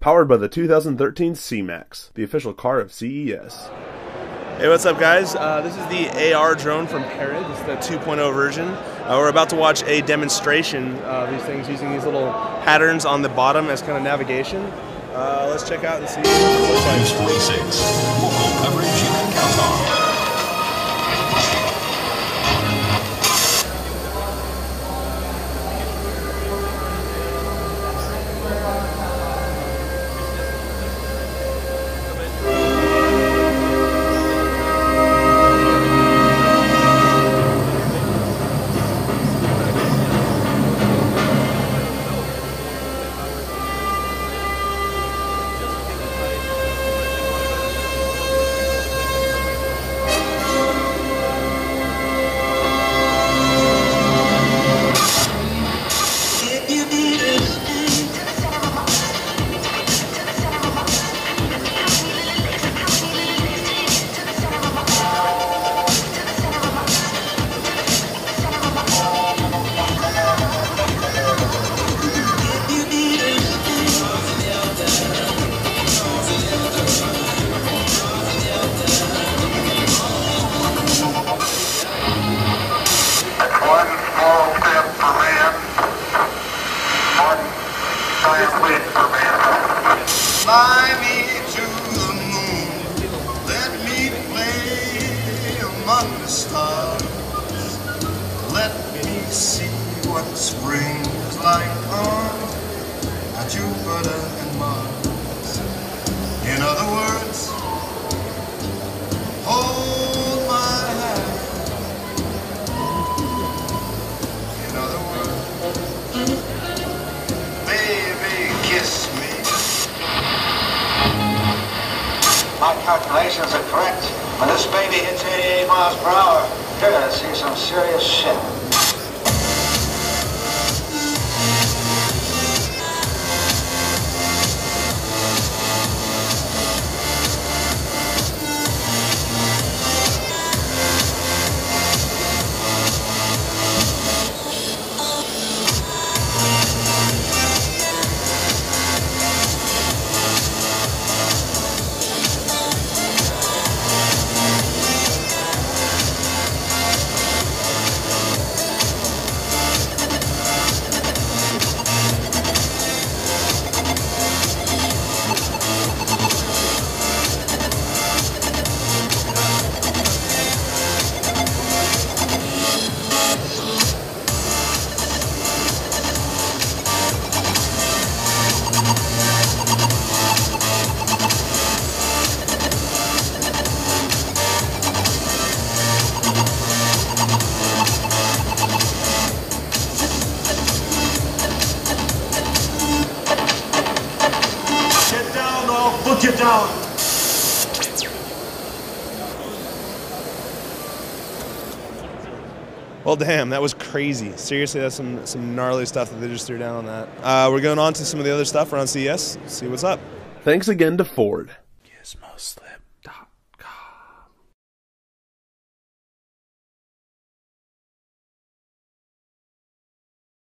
powered by the 2013 C-Max, the official car of CES. Hey, what's up, guys? This is the AR drone from Herod. This is the 2.0 version. We're about to watch a demonstration of these things using these little patterns on the bottom as kind of navigation. Let's check out and see what it looks like. News 46. Local coverage you can count on. Fly me to the moon, let me play among the stars. Let me see what spring is like on Jupiter and Mars. In other words, hold my hand. In other words, baby, kiss me. My calculations are correct. When this baby hits 88 miles per hour, you're gonna see some serious shit. Put you down. Well, damn, that was crazy. Seriously, that's some gnarly stuff that they just threw down on that. We're going on to some of the other stuff around CES. See what's up. Thanks again to Ford. Gizmo Slip.